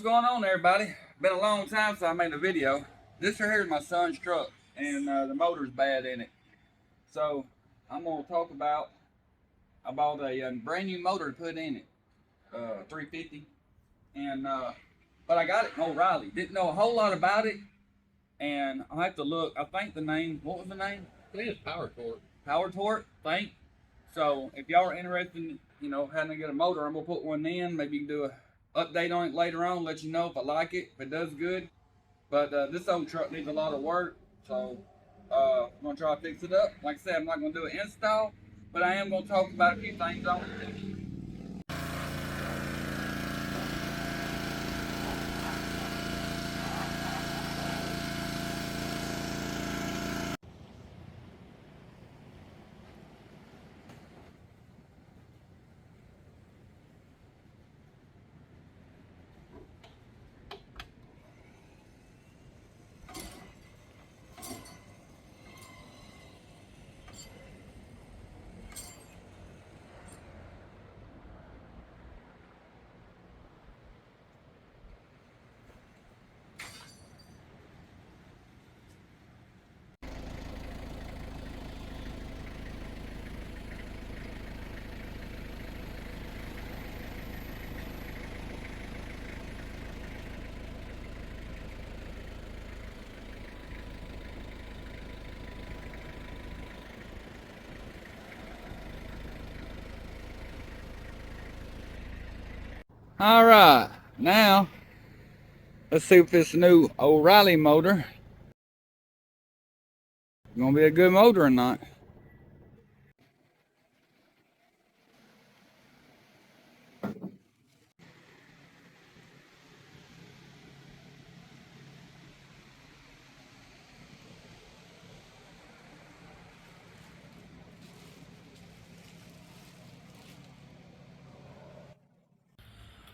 going on, everybody? Been a long time since I made a video. This right here is my son's truck, and the motor's bad in it. So I'm gonna talk about I bought a brand new motor to put in it, 350, and but I got it from O'Reilly. Didn't know a whole lot about it, and I'll have to look. I think the name. What was the name? I think it's Power Torque. Power Torque. Think. So if y'all are interested in, how to get a motor, I'm gonna put one in. Maybe you can do a update on it later on, let you know if I like it, if it does good. But this old truck needs a lot of work, so I'm gonna try to fix it up. Like I said, I'm not gonna do an install, but I am gonna talk about a few things on it. All right, now let's see if this new O'Reilly motor is gonna be a good motor or not.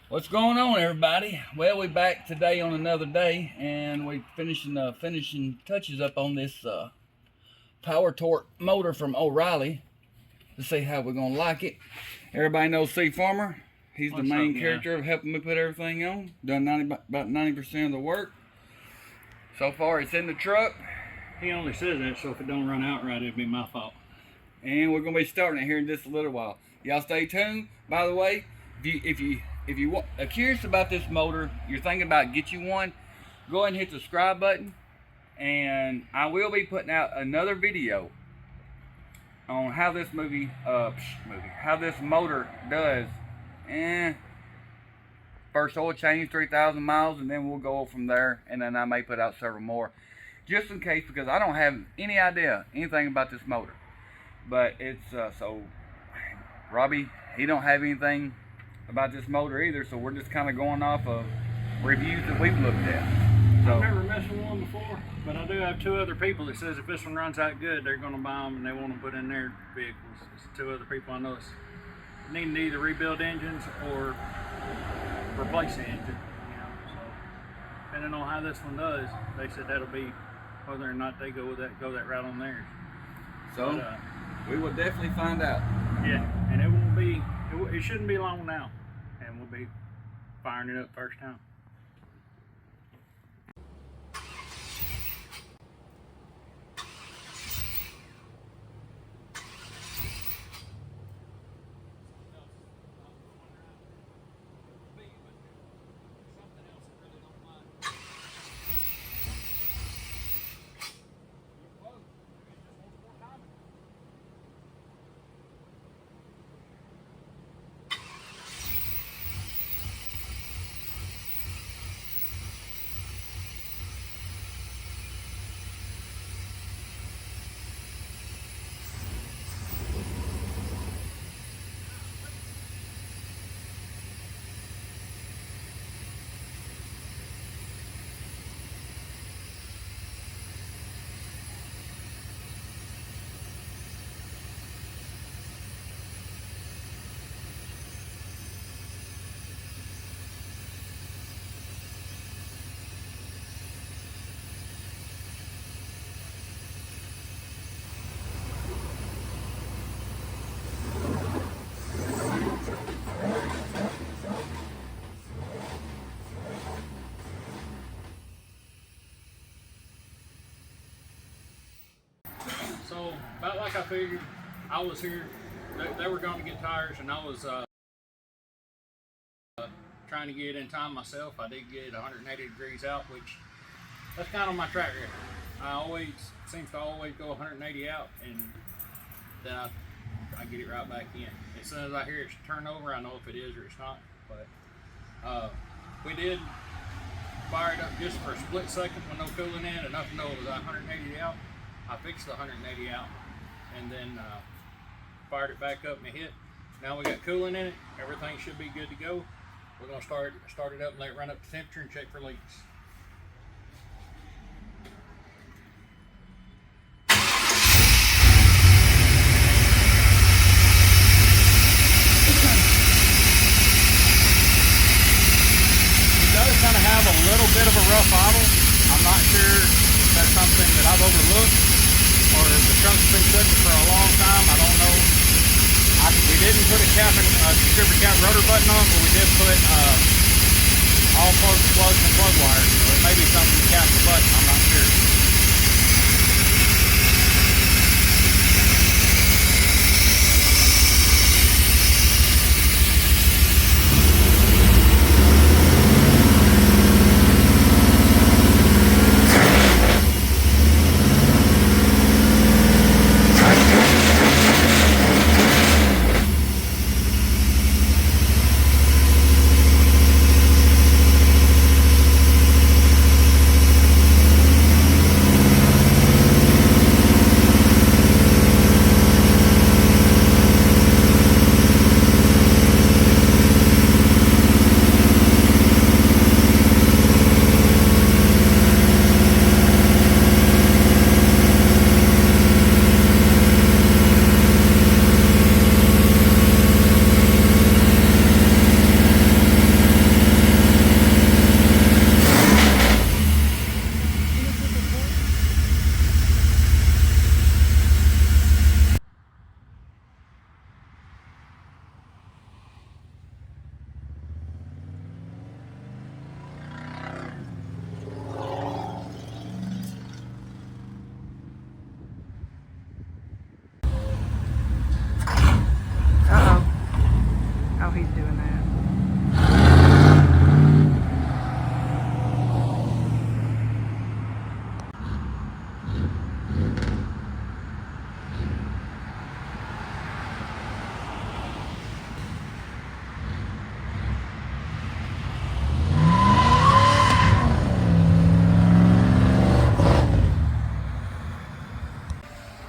What's going on, everybody? Well, we're back today on another day, and we're finishing touches up on this Power Torque motor from O'Reilly to see how we're gonna like it. Everybody knows C Farmer. He's the main character of helping me put everything on. Done about 90% of the work. So far, it's in the truck. He only says that so if it don't run out right, it'd be my fault. And we're gonna be starting it here in just a little while. Y'all stay tuned. By the way, if you are curious about this motor, you're thinking about get you one, go ahead and hit the subscribe button, and I will be putting out another video on how this how this motor does. First oil change 3,000 miles, and then we'll go from there, and then I may put out several more just in case, because I don't have any idea anything about this motor. But it's so Robbie, he don't have anything about this motor either, so we're just kind of going off of reviews that we've looked at. So, I've never messed with one before, but I do have two other people that says if this one runs out good, they're going to buy them and they want to put in their vehicles. It's two other people I know needing to either rebuild engines or replace the engine. So depending on how this one does, they said that'll be whether or not they go that route on theirs. So we will definitely find out. Yeah, and it won't be. It shouldn't be long now, and we'll be firing it up first time. about like I figured. I was here. They were going to get tires, and I was trying to get in time myself. I did get 180 degrees out, which that's kind of my track record. I always seems to always go 180 out, and then I get it right back in. As soon as I hear it's turn over, I know if it is or it's not. But we did fire it up just for a split second with no cooling in, enough to know it was 180 out. I fixed the 180 out, and then fired it back up and it hit. Now we got cooling in it. Everything should be good to go. We're gonna start it up and let it run up to temperature and check for leaks. Kind of have a little bit of a rough idle. I'm not sure if that's something that I've overlooked or the trunk's been sitting for a long time. I don't know. We didn't put a distributor cap rotor button on, but we did put all plugs and plug wires. So it may be something to cap the button. I'm not sure.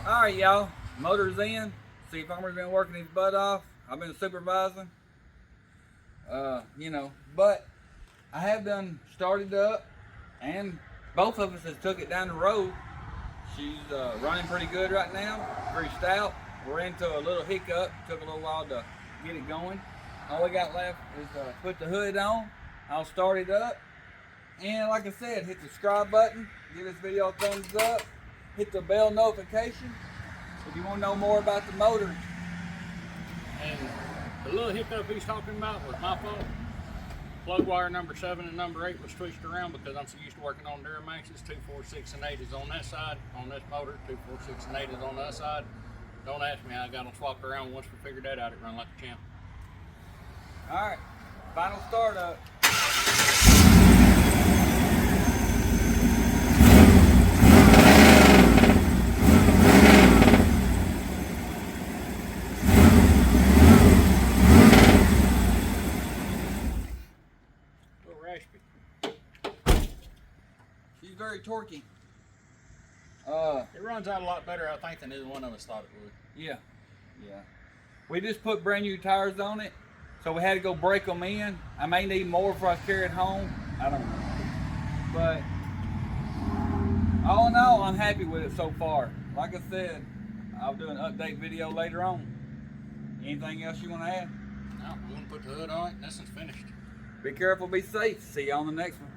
Alright y'all, motor's in. See, Farmer's been working his butt off. I've been supervising. You know, but I have done started up, and both of us have took it down the road. She's running pretty good right now, pretty stout. We're into a little hiccup. Took a little while to get it going. All we got left is put the hood on. I'll start it up, and like I said, hit the subscribe button, give this video a thumbs up, hit the bell notification if you want to know more about the motor. And the little hiccup he's talking about was my fault. Plug wire number 7 and number 8 was twisted around because I'm so used to working on Duramaxes. 2, 4, 6, and 8 is on that side on this motor. 2, 4, 6, and 8 is on the other side. Don't ask me how I got them swapped around. Once we figured that out, it run like a champ. Alright, final start up. She's very torquey. It runs out a lot better, I think, than either one of us thought it would. Yeah. We just put brand new tires on it, so we had to go break them in. I may need more before I carry it home. I don't know. But all in all, I'm happy with it so far. Like I said, I'll do an update video later on. Anything else you want to add? No, I'm going to put the hood on it and this one's finished. Be careful, be safe. See you on the next one.